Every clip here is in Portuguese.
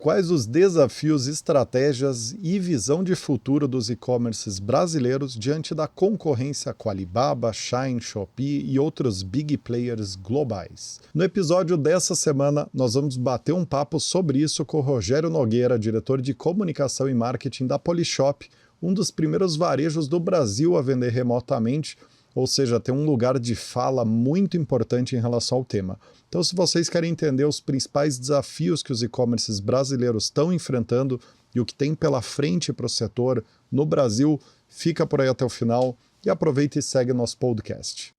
Quais os desafios, estratégias e visão de futuro dos e-commerces brasileiros diante da concorrência com Alibaba, Shein, Shopee e outros big players globais? No episódio dessa semana, nós vamos bater um papo sobre isso com o Rogério Nogueira, diretor de comunicação e marketing da Polishop, um dos primeiros varejos do Brasil a vender remotamente, ou seja, tem um lugar de fala muito importante em relação ao tema. Então, se vocês querem entender os principais desafios que os e-commerces brasileiros estão enfrentando e o que tem pela frente para o setor no Brasil, fica por aí até o final e aproveita e segue nosso podcast.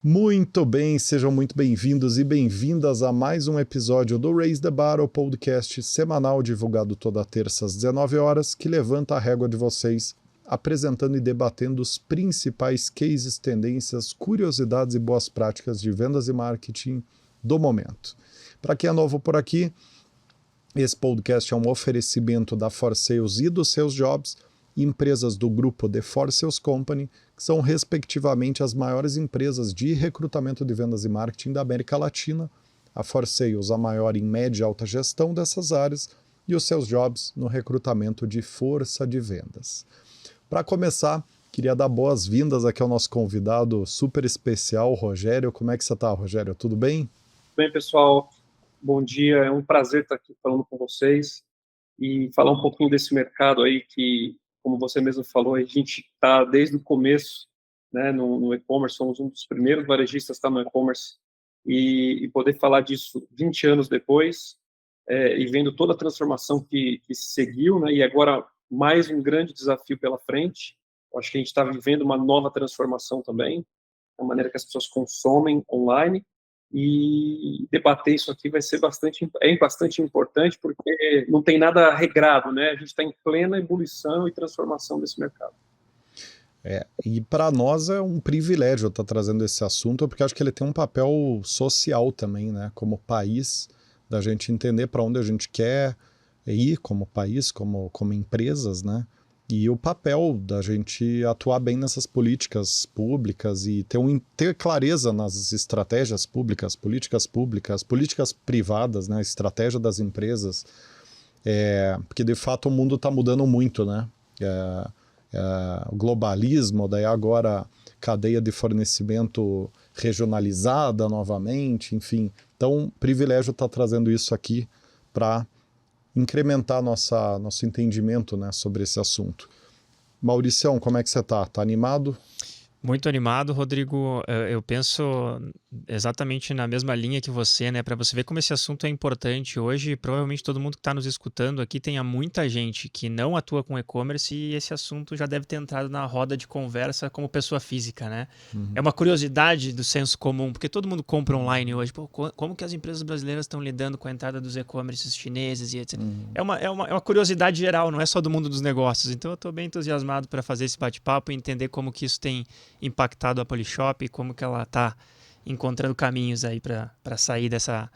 Muito bem, sejam muito bem-vindos e bem-vindas a mais um episódio do Raise the Bar, o podcast semanal divulgado toda terça às 19 horas, que levanta a régua de vocês, apresentando e debatendo os principais cases, tendências, curiosidades e boas práticas de vendas e marketing do momento. Para quem é novo por aqui, esse podcast é um oferecimento da For Sales e dos seus jobs, empresas do grupo The For Sales Company, que são respectivamente as maiores empresas de recrutamento de vendas e marketing da América Latina, a For Sales a maior em média e alta gestão dessas áreas e os seus jobs no recrutamento de força de vendas. Para começar, queria dar boas-vindas aqui ao nosso convidado super especial, Rogério. Como é que você está, Rogério? Tudo bem? Bem, pessoal, bom dia. É um prazer estar aqui falando com vocês e falar um pouquinho desse mercado aí que, como você mesmo falou, a gente está desde o começo, né, no e-commerce, somos um dos primeiros varejistas a estar no e-commerce e poder falar disso 20 anos depois e vendo toda a transformação que se seguiu, né, e agora mais um grande desafio pela frente. Eu acho que a gente está vivendo uma nova transformação também, a maneira que as pessoas consomem online. E debater isso aqui vai ser bastante importante, porque não tem nada regrado, né? A gente está em plena ebulição e transformação desse mercado. E para nós é um privilégio estar trazendo esse assunto, porque acho que ele tem um papel social também, né? Como país, da gente entender para onde a gente quer ir como país, como empresas, né? E o papel da gente atuar bem nessas políticas públicas e ter clareza nas estratégias públicas, políticas públicas, políticas privadas, né? A estratégia das empresas, porque de fato o mundo está mudando muito, né? O globalismo, daí agora cadeia de fornecimento regionalizada novamente, enfim. Então, privilégio estar trazendo isso aqui para incrementar nosso entendimento, né, sobre esse assunto. Mauricião, como é que você está? Está animado? Muito animado, Rodrigo. Eu penso exatamente na mesma linha que você, né? Para você ver como esse assunto é importante hoje. Provavelmente todo mundo que está nos escutando aqui tenha muita gente que não atua com e-commerce e esse assunto já deve ter entrado na roda de conversa como pessoa física, né? É uma curiosidade do senso comum, porque todo mundo compra online hoje. Pô, como que as empresas brasileiras estão lidando com a entrada dos e-commerces chineses e etc. É uma curiosidade geral, não é só do mundo dos negócios. Então eu estou bem entusiasmado para fazer esse bate-papo e entender como que isso tem impactado a Polishop e como que ela está encontrando caminhos aí para sair dessa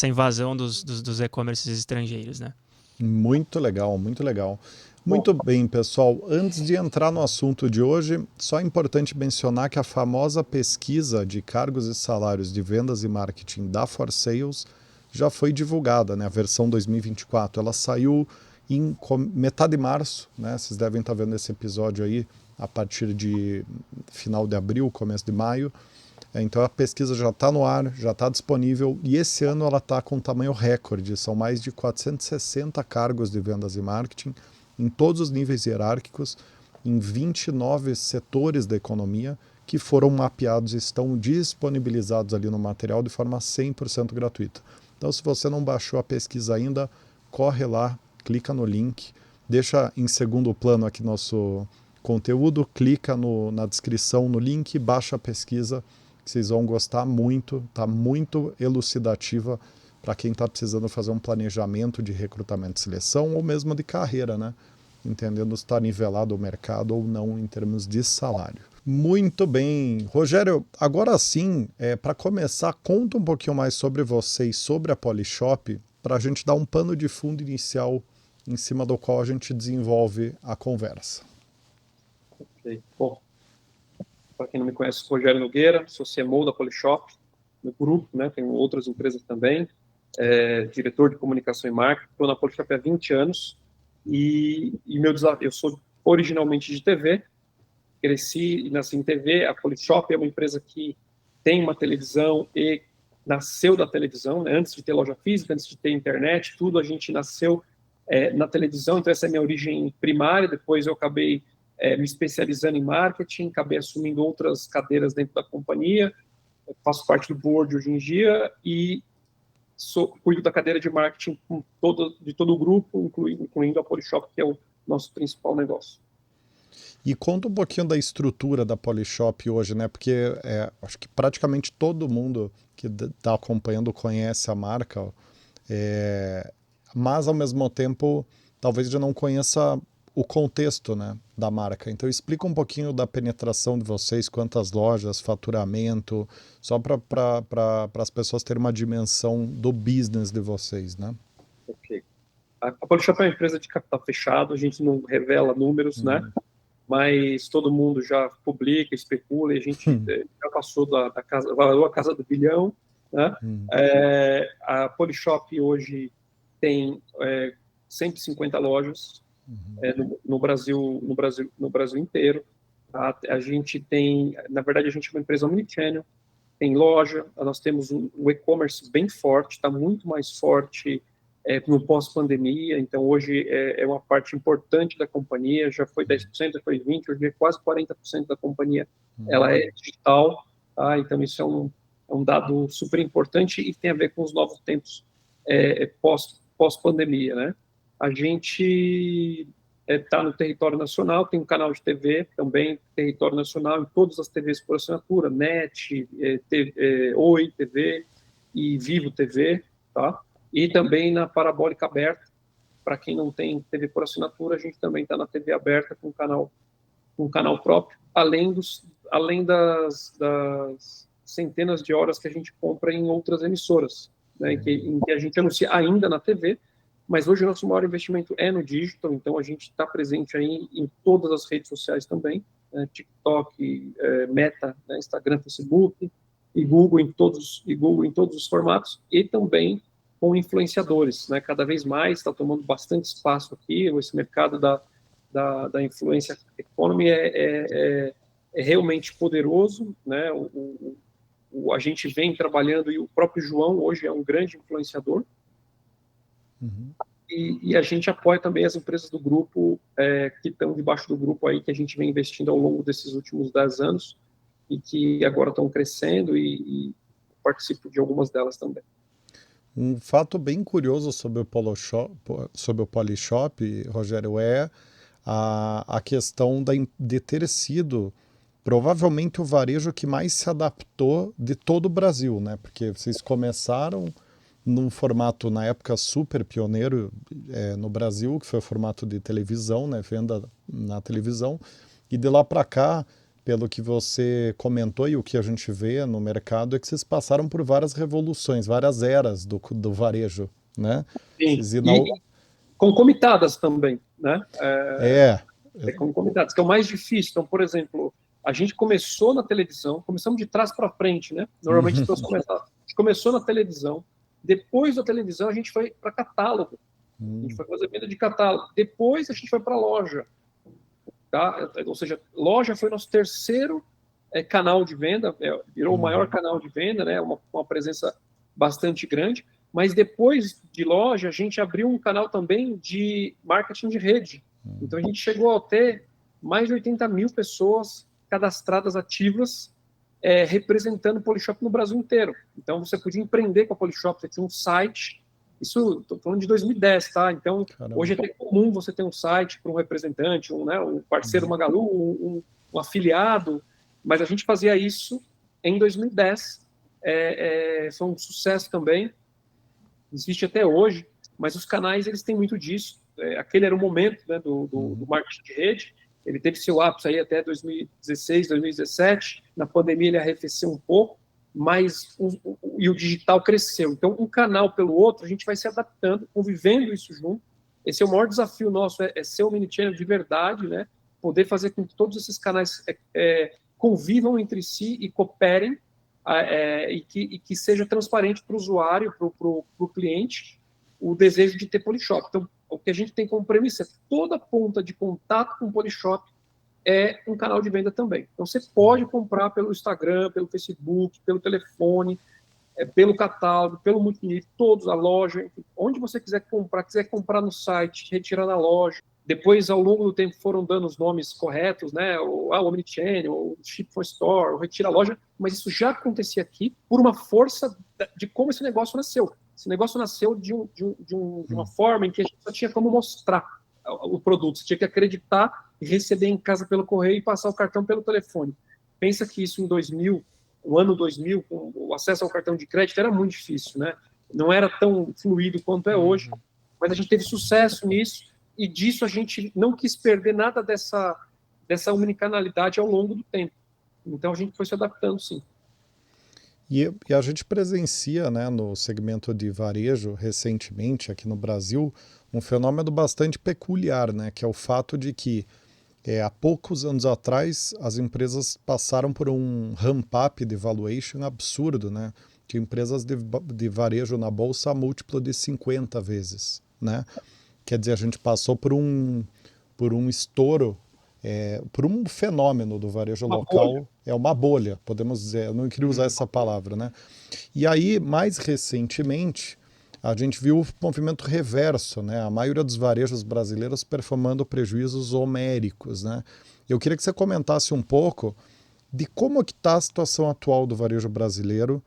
invasão dos e-commerces estrangeiros, né? Muito legal, muito legal. Muito bem, pessoal. Antes de entrar no assunto de hoje, só é importante mencionar que a famosa pesquisa de cargos e salários de vendas e marketing da For Sales já foi divulgada, né? A versão 2024. Ela saiu em metade de março, né? Vocês devem estar vendo esse episódio aí a partir de final de abril, começo de maio. Então a pesquisa já está no ar, já está disponível e esse ano ela está com tamanho recorde. São mais de 460 cargos de vendas e marketing em todos os níveis hierárquicos, em 29 setores da economia que foram mapeados e estão disponibilizados ali no material de forma 100% gratuita. Então se você não baixou a pesquisa ainda, corre lá, clica no link, deixa em segundo plano aqui nosso conteúdo, clica na descrição, no link, baixa a pesquisa, que vocês vão gostar muito, está muito elucidativa para quem está precisando fazer um planejamento de recrutamento e seleção ou mesmo de carreira, né? Entendendo se está nivelado o mercado ou não em termos de salário. Muito bem. Rogério, agora sim, para começar, conta um pouquinho mais sobre você e sobre a Polishop. para a gente dar um pano de fundo inicial em cima do qual a gente desenvolve a conversa. Ok. Bom, para quem não me conhece, sou Rogério Nogueira, sou CMO da Polishop, no grupo, né, tenho outras empresas também, diretor de comunicação e marketing, estou na Polishop há 20 anos, e meu desafio, eu sou originalmente de TV, cresci e nasci em TV, a Polishop é uma empresa que tem uma televisão e nasceu da televisão, né, antes de ter loja física, antes de ter internet, tudo a gente nasceu na televisão, então essa é a minha origem primária, depois eu acabei me especializando em marketing, acabei assumindo outras cadeiras dentro da companhia, faço parte do board hoje em dia e cuido da cadeira de marketing de todo o grupo, incluindo a Polishop, que é o nosso principal negócio. E conta um pouquinho da estrutura da Polishop hoje, né? Porque acho que praticamente todo mundo que está acompanhando conhece a marca, mas ao mesmo tempo talvez já não conheça o contexto, né, da marca. Então explica um pouquinho da penetração de vocês, quantas lojas, faturamento, só para as pessoas terem uma dimensão do business de vocês, né? Ok. A Polishop é uma empresa de capital fechado, a gente não revela números, né? Mas todo mundo já publica, especula, e a gente já passou da casa, valeu a casa do bilhão, né? A Polishop hoje tem 150 lojas no Brasil inteiro. A gente tem, na verdade, a gente é uma empresa omnichannel, tem loja, nós temos um e-commerce bem forte, está muito mais forte no pós-pandemia, então hoje é uma parte importante da companhia, já foi 10%, já foi 20%, hoje é quase 40% da companhia, ela é digital, tá? Então isso é um dado super importante e tem a ver com os novos tempos pós-pandemia, né? A gente está no território nacional, tem um canal de TV também, território nacional, em todas as TVs por assinatura, NET, Oi TV e Vivo TV, tá? E também na parabólica aberta, para quem não tem TV por assinatura, a gente também está na TV aberta com um canal próprio, além das centenas de horas que a gente compra em outras emissoras, né, em que a gente anuncia ainda na TV, mas hoje o nosso maior investimento é no digital, então a gente está presente aí em todas as redes sociais também, né, TikTok, Meta, né, Instagram, Facebook, e Google em todos os formatos, e também com influenciadores, né, cada vez mais está tomando bastante espaço aqui, esse mercado da influência economy é realmente poderoso, né, a gente vem trabalhando, e o próprio João hoje é um grande influenciador, e a gente apoia também as empresas do grupo, que estão debaixo do grupo aí, que a gente vem investindo ao longo desses últimos 10 anos, e que agora estão crescendo, e participo de algumas delas também. Um fato bem curioso sobre o Polishop, Rogério, é a questão de ter sido provavelmente o varejo que mais se adaptou de todo o Brasil, né? Porque vocês começaram num formato, na época, super pioneiro no Brasil, que foi o formato de televisão, né? Venda na televisão. E de lá para cá, pelo que você comentou e o que a gente vê no mercado, é que vocês passaram por várias revoluções, várias eras do varejo, né? Sim, e concomitadas também, né? Concomitadas, que é o mais difícil. Então, por exemplo, a gente começou na televisão, começamos de trás para frente, né? Normalmente as pessoas começam, a gente começou na televisão, depois da televisão a gente foi para catálogo, a gente foi fazer venda de catálogo, depois a gente foi para loja, tá? Ou seja, loja foi nosso terceiro canal de venda, virou o maior canal de venda, né? Uma presença bastante grande, mas depois de loja a gente abriu um canal também de marketing de rede, então a gente chegou a ter mais de 80 mil pessoas cadastradas ativas representando o Polishop no Brasil inteiro. Então você podia empreender com a Polishop, você tinha um site, isso estou falando de 2010, tá? Então hoje é comum você ter um site para um representante, um parceiro Magalu, um afiliado, mas a gente fazia isso em 2010, foi um sucesso também, existe até hoje, mas os canais eles têm muito disso, aquele era o momento, né, do marketing de rede, ele teve seu ápice aí até 2016, 2017, na pandemia ele arrefeceu um pouco, mas e o digital cresceu. Então, um canal pelo outro, a gente vai se adaptando, convivendo isso junto. Esse é o maior desafio nosso, é ser um omnichannel de verdade, né? Poder fazer com que todos esses canais convivam entre si e cooperem, e que seja transparente para o usuário, para o cliente, o desejo de ter Polishop. Então, o que a gente tem como premissa é toda ponta de contato com o Polishop é um canal de venda também. Então, você pode comprar pelo Instagram, pelo Facebook, pelo telefone, pelo catálogo, pelo multinível, todos, a loja, enfim, onde você quiser comprar no site, retirar na loja. Depois, ao longo do tempo, foram dando os nomes corretos, né? O Omnichannel, o Ship from Store, o Retira a Loja, mas isso já acontecia aqui por uma força de como esse negócio nasceu. Esse negócio nasceu de uma forma em que a gente só tinha como mostrar o produto. Você tinha que acreditar e receber em casa pelo correio e passar o cartão pelo telefone. Pensa que isso em 2000, o ano 2000, com o acesso ao cartão de crédito era muito difícil, né? Não era tão fluido quanto é hoje, mas a gente teve sucesso nisso e disso a gente não quis perder nada dessa omnicanalidade ao longo do tempo. Então a gente foi se adaptando, sim. E a gente presencia, né, no segmento de varejo, recentemente, aqui no Brasil, um fenômeno bastante peculiar, né, que é o fato de que há poucos anos atrás as empresas passaram por um ramp-up de valuation absurdo, né? De empresas de varejo na bolsa a múltiplo de 50 vezes, né? Quer dizer, a gente passou por um estouro, por um fenômeno do varejo local, uma bolha, podemos dizer, eu não queria usar essa palavra, né? E aí, mais recentemente, a gente viu o movimento reverso, né? A maioria dos varejos brasileiros performando prejuízos homéricos, né? Eu queria que você comentasse um pouco de como que está a situação atual do varejo brasileiro,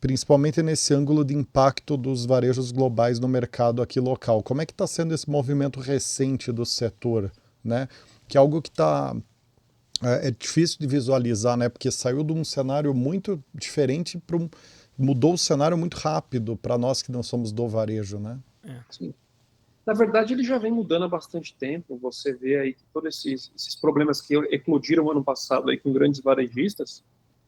principalmente nesse ângulo de impacto dos varejos globais no mercado aqui local. Como é que está sendo esse movimento recente do setor, né? Que é algo que é difícil de visualizar, né? Porque saiu de um cenário muito diferente para mudou o cenário muito rápido para nós que não somos do varejo, né? Sim. Na verdade, ele já vem mudando há bastante tempo. Você vê aí que todos esses problemas que eclodiram ano passado aí com grandes varejistas,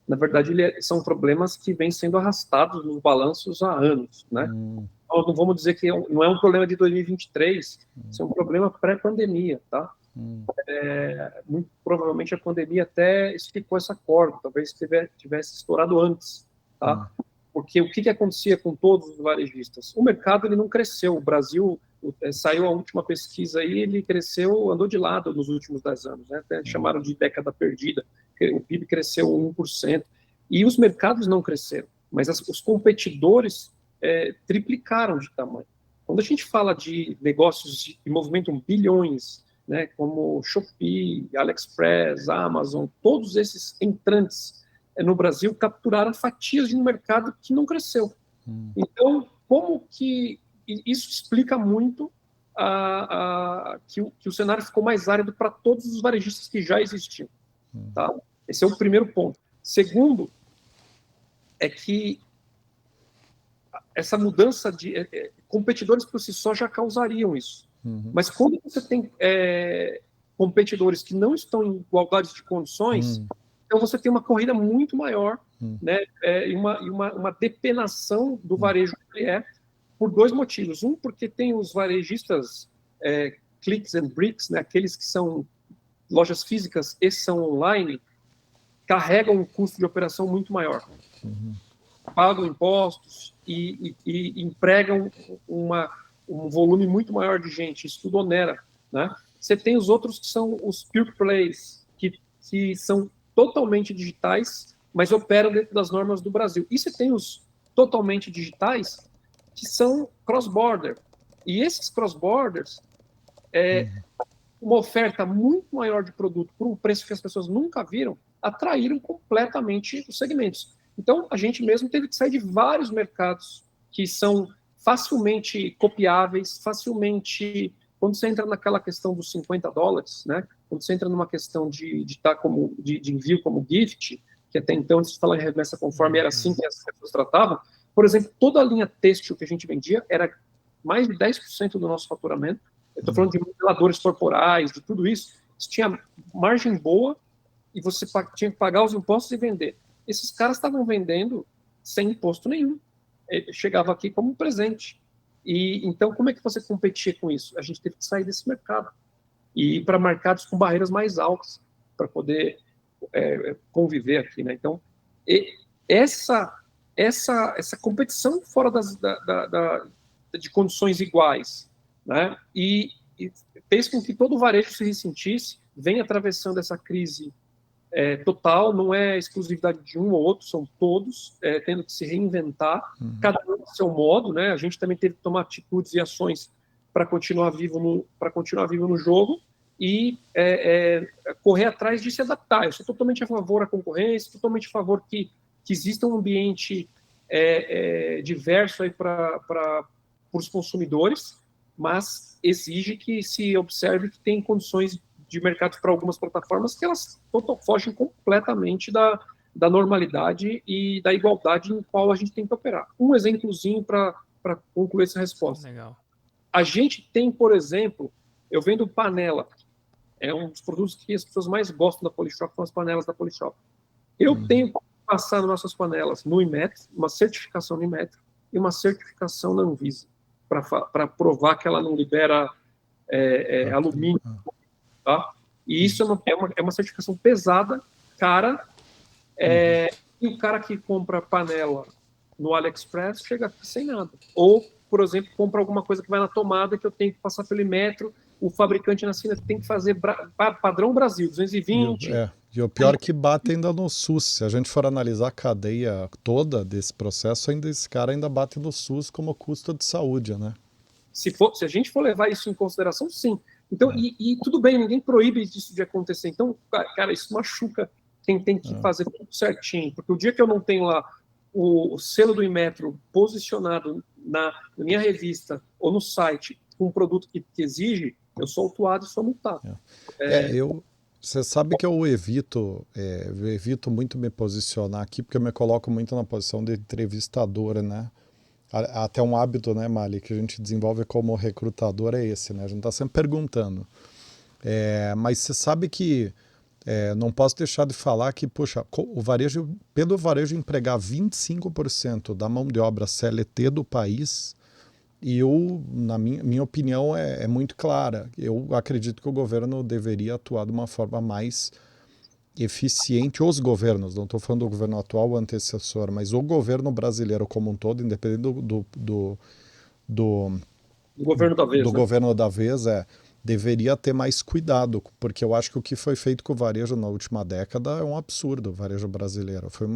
na verdade, são problemas que vêm sendo arrastados nos balanços há anos, né? Então, não vamos dizer que não é um problema de 2023, isso é um problema pré-pandemia, tá? Muito provavelmente a pandemia até esticou essa corda, talvez tivesse estourado antes, tá? Porque o que acontecia com todos os varejistas? O mercado ele não cresceu. O Brasil, saiu a última pesquisa aí, ele cresceu, andou de lado nos últimos 10 anos, né? Até chamaram de década perdida. O PIB cresceu 1%. E os mercados não cresceram, mas os competidores triplicaram de tamanho. Quando a gente fala de negócios que movimentam bilhões, né, como Shopee, AliExpress, Amazon, todos esses entrantes no Brasil capturaram fatias de um mercado que não cresceu. Então, como que isso explica muito que o cenário ficou mais árido para todos os varejistas que já existiam. Tá? Esse é o primeiro ponto. Segundo, é que essa mudança de competidores por si só já causariam isso. Mas quando você tem competidores que não estão em igualdade de condições, então você tem uma corrida muito maior, né, e uma depenação do varejo que ele por dois motivos. Um, porque tem os varejistas clicks and bricks, né, aqueles que são lojas físicas e são online, carregam um custo de operação muito maior. Pagam impostos e empregam um volume muito maior de gente. Isso tudo onera, né? Você tem os outros que são os pure plays, que são totalmente digitais, mas operam dentro das normas do Brasil. E você tem os totalmente digitais, que são cross-border. E esses cross-borders, uma oferta muito maior de produto por um preço que as pessoas nunca viram, atraíram completamente os segmentos. Então, a gente mesmo teve que sair de vários mercados que são facilmente copiáveis, facilmente... Quando você entra naquela questão dos $50, né? Quando você entra numa questão de envio como gift, que até então, antes de falar em remessa conforme, era assim que as pessoas tratavam, por exemplo, toda a linha têxtil que a gente vendia era mais de 10% do nosso faturamento. Eu estou falando de modeladores corporais, de tudo isso. Isso tinha margem boa e você tinha que pagar os impostos e vender. esses caras estavam vendendo sem imposto nenhum. Chegava aqui como um presente. E então, como é que você competia com isso? A gente teve que sair desse mercado e ir para mercados com barreiras mais altas para poder conviver aqui, né? Então, essa competição fora de condições iguais, né? E fez com que todo o varejo se ressentisse, vem atravessando essa crise total, não é exclusividade de um ou outro, são todos tendo que se reinventar, cada um do seu modo, né? A gente também teve que tomar atitudes e ações para continuar vivo no jogo e correr atrás de se adaptar. Eu sou totalmente a favor da concorrência, totalmente a favor que exista um ambiente diverso aí para os consumidores, mas exige que se observe que tem condições de mercado para algumas plataformas que elas fogem completamente da normalidade e da igualdade em qual a gente tem que operar. Um exemplozinho para concluir essa resposta. Legal. A gente tem, por exemplo, eu vendo panela, é um dos produtos que as pessoas mais gostam da Polishop, são as panelas da Polishop. Eu tenho que passar nas nossas panelas no Inmetro, uma certificação no Inmetro e uma certificação na Anvisa, para provar que ela não libera alumínio. Tá? E isso é uma certificação pesada, cara, e o cara que compra panela no AliExpress chega aqui sem nada. Ou, por exemplo, compra alguma coisa que vai na tomada que eu tenho que passar pelo Inmetro, o fabricante na China tem que fazer padrão Brasil, 220. E o pior é que bate ainda no SUS. Se a gente for analisar a cadeia toda desse processo, esse cara ainda bate no SUS como custo de saúde, né? Se a gente for levar isso em consideração, sim. Então, e tudo bem, ninguém proíbe isso de acontecer. Então, cara, isso machuca quem tem que fazer tudo certinho. Porque o dia que eu não tenho lá o selo do Inmetro posicionado na minha revista ou no site com um produto que exige, eu sou autuado e sou multado. Você sabe que eu evito muito me posicionar aqui, porque eu me coloco muito na posição de entrevistadora, né? Até um hábito, né, Mali, que a gente desenvolve como recrutador é esse, né? A gente está sempre perguntando. Mas você sabe que não posso deixar de falar que, poxa, pelo varejo empregar 25% da mão de obra CLT do país, e na minha opinião, é muito clara. Eu acredito que o governo deveria atuar de uma forma mais eficiente. Os governos, não estou falando do governo atual ou antecessor, mas o governo brasileiro como um todo, independente do governo da vez, do governo da vez, deveria ter mais cuidado, porque eu acho que o que foi feito com o varejo na última década é um absurdo, o varejo brasileiro. Foi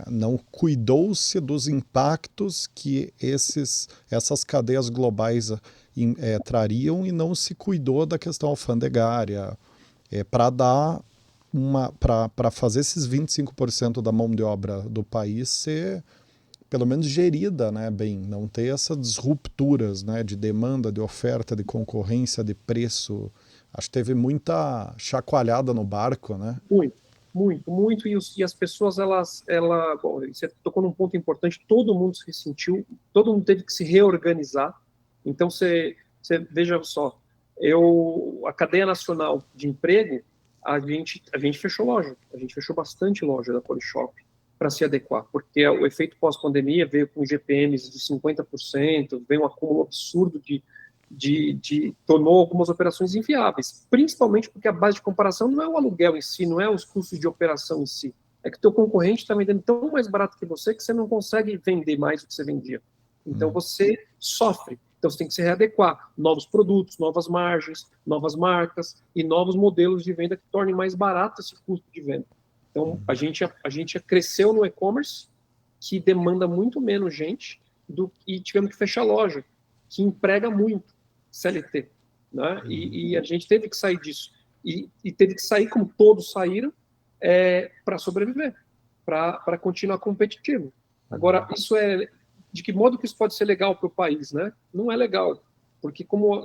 não cuidou-se dos impactos que essas cadeias globais trariam e não se cuidou da questão alfandegária, para fazer esses 25% da mão de obra do país ser pelo menos gerida, né, bem, não ter essas rupturas, né, de demanda, de oferta, de concorrência, de preço. Acho que teve muita chacoalhada no barco, né? Muito, e as pessoas, bom, você tocou num ponto importante, todo mundo se ressentiu, todo mundo teve que se reorganizar. Então, você veja só, a cadeia nacional de emprego, a gente fechou loja, a gente fechou bastante loja da Polishop para se adequar, porque o efeito pós-pandemia veio com GPMs de 50%, veio um acúmulo absurdo tornou algumas operações inviáveis, principalmente porque a base de comparação não é o aluguel em si, não é os custos de operação em si, é que o teu concorrente está vendendo tão mais barato que você não consegue vender mais do que você vendia. Então você sofre. Então você tem que se readequar. Novos produtos, novas margens, novas marcas e novos modelos de venda que tornem mais barato esse custo de venda. Então a gente cresceu no e-commerce, que demanda muito menos gente, e tivemos que fechar a loja, que emprega muito CLT, né? E a gente teve que sair disso. E teve que sair, como todos saíram, para sobreviver, para continuar competitivo. Agora, de que modo que isso pode ser legal para o país, né? Não é legal, porque como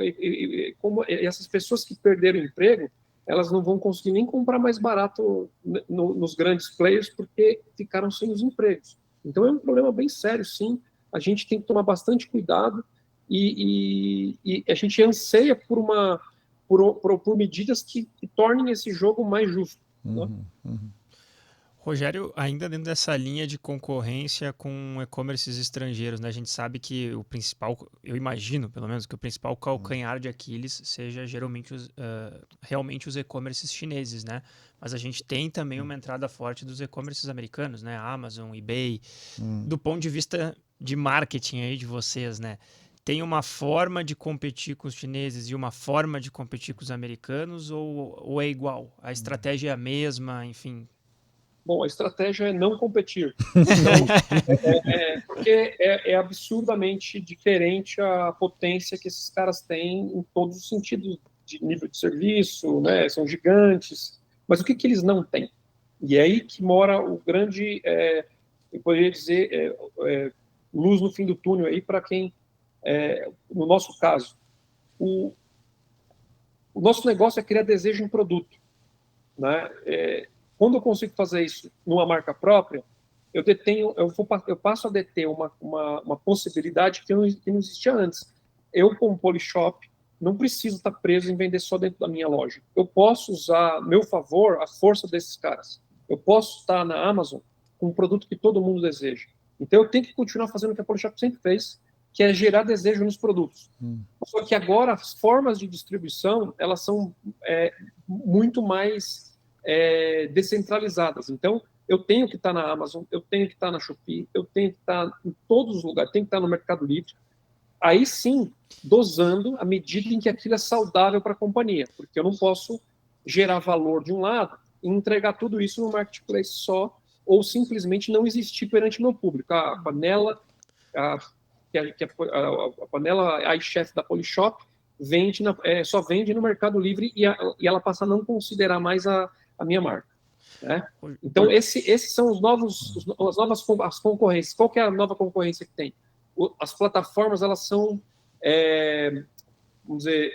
essas pessoas que perderam o emprego, elas não vão conseguir nem comprar mais barato nos grandes players, porque ficaram sem os empregos. Então é um problema bem sério, sim. A gente tem que tomar bastante cuidado e a gente anseia por medidas que tornem esse jogo mais justo. Né? Rogério, ainda dentro dessa linha de concorrência com e-commerces estrangeiros, né? A gente sabe que o principal, eu imagino pelo menos, que o principal calcanhar de Aquiles seja geralmente realmente os e-commerces chineses, né? Mas a gente tem também uma entrada forte dos e-commerces americanos, né? Amazon, eBay. Do ponto de vista de marketing aí de vocês, né? Tem uma forma de competir com os chineses e uma forma de competir com os americanos ou é igual? A estratégia é a mesma, enfim. Bom, a estratégia é não competir. Então, porque é absurdamente diferente a potência que esses caras têm em todos os sentidos de nível de serviço, né? São gigantes. Mas o que eles não têm? E é aí que mora o grande, eu poderia dizer, luz no fim do túnel aí para quem, no nosso caso, o nosso negócio é criar desejo em produto, né? Quando eu consigo fazer isso numa marca própria, eu passo a deter uma possibilidade que não existia antes. Eu, como Polishop, não preciso estar preso em vender só dentro da minha loja. Eu posso usar a meu favor a força desses caras. Eu posso estar na Amazon com um produto que todo mundo deseja. Então eu tenho que continuar fazendo o que a Polishop sempre fez, que é gerar desejo nos produtos. Só que agora as formas de distribuição elas são muito mais descentralizadas. Então, eu tenho que estar na Amazon, eu tenho que estar na Shopee, eu tenho que estar em todos os lugares, tenho que estar no Mercado Livre. Aí sim, dosando à medida em que aquilo é saudável para a companhia, porque eu não posso gerar valor de um lado e entregar tudo isso no marketplace só, ou simplesmente não existir perante o meu público. A panela, a panela iChef da Polishop só vende no Mercado Livre e ela passa a não considerar mais a minha marca, né? Então esses são as concorrências. Qual que é a nova concorrência que tem? As plataformas elas são vamos dizer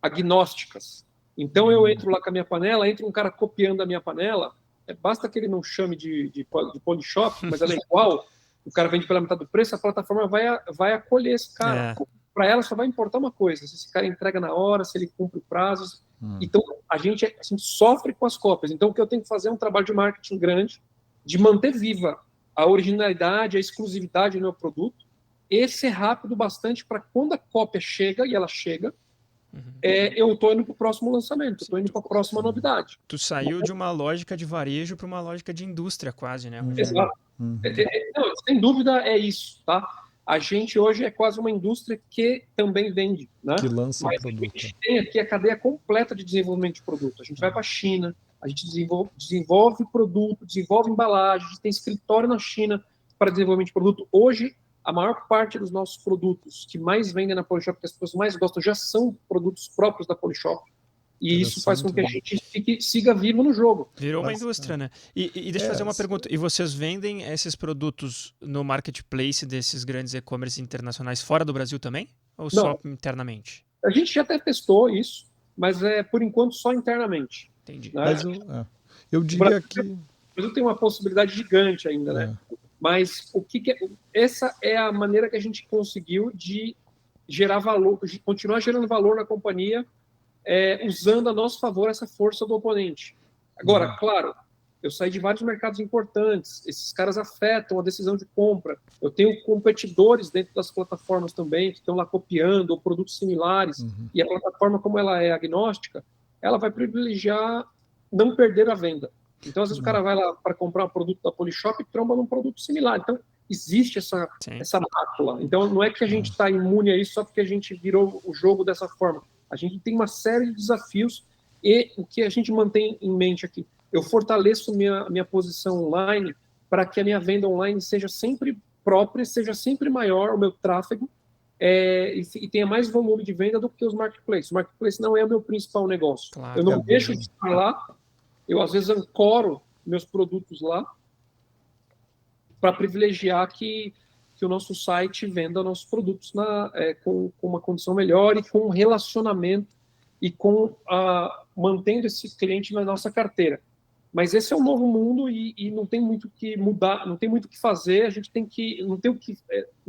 agnósticas. Então eu entro lá com a minha panela, entra um cara copiando a minha panela, basta que ele não chame de Polishop, mas ela é igual, o cara vende pela metade do preço, a plataforma vai acolher esse cara. Para ela só vai importar uma coisa, se esse cara entrega na hora, se ele cumpre prazos. Então a gente sofre com as cópias. Então o que eu tenho que fazer é um trabalho de marketing grande, de manter viva a originalidade, a exclusividade do meu produto, e ser rápido bastante para quando a cópia chega, e ela chega, eu estou indo para o próximo lançamento, estou indo para a próxima novidade. Tu saiu de uma lógica de varejo para uma lógica de indústria quase, né? Exato. Não, sem dúvida é isso, tá? A gente hoje é quase uma indústria que também vende, né? Que lança Mas produto. a gente tem aqui a cadeia completa de desenvolvimento de produto. A gente vai para a China, a gente desenvolve produto, desenvolve embalagem, a gente tem escritório na China para desenvolvimento de produto. Hoje, a maior parte dos nossos produtos que mais vendem na Polishop, que as pessoas mais gostam, já são produtos próprios da Polishop. E isso faz com que a gente siga vivo no jogo. Virou uma indústria, né? E deixa eu fazer uma pergunta. E vocês vendem esses produtos no marketplace desses grandes e-commerce internacionais fora do Brasil também? Ou só internamente? A gente já até testou isso, mas por enquanto só internamente. Entendi. Né? Mas eu diria que... O Brasil tem uma possibilidade gigante ainda, né? Mas essa é a maneira que a gente conseguiu de gerar valor, de continuar gerando valor na companhia, usando a nosso favor essa força do oponente. Agora, claro, eu saí de vários mercados importantes, esses caras afetam a decisão de compra. Eu tenho competidores dentro das plataformas também, que estão lá copiando ou produtos similares, e a plataforma, como ela é agnóstica, ela vai privilegiar não perder a venda. Então, às vezes, o cara vai lá para comprar um produto da Polishop e tromba num produto similar. Então, existe essa mácula. Então, não é que a gente está imune a isso só porque a gente virou o jogo dessa forma. A gente tem uma série de desafios e o que a gente mantém em mente aqui, eu fortaleço minha posição online para que a minha venda online seja sempre própria, seja sempre maior o meu tráfego e tenha mais volume de venda do que os marketplaces. O marketplace não é o meu principal negócio. Claro, eu não deixo de estar lá, eu às vezes ancoro meus produtos lá para privilegiar que o nosso site venda nossos produtos com uma condição melhor e com um relacionamento e mantendo esse cliente na nossa carteira. Mas esse é um novo mundo e não tem muito que mudar, não tem muito o que fazer, a gente não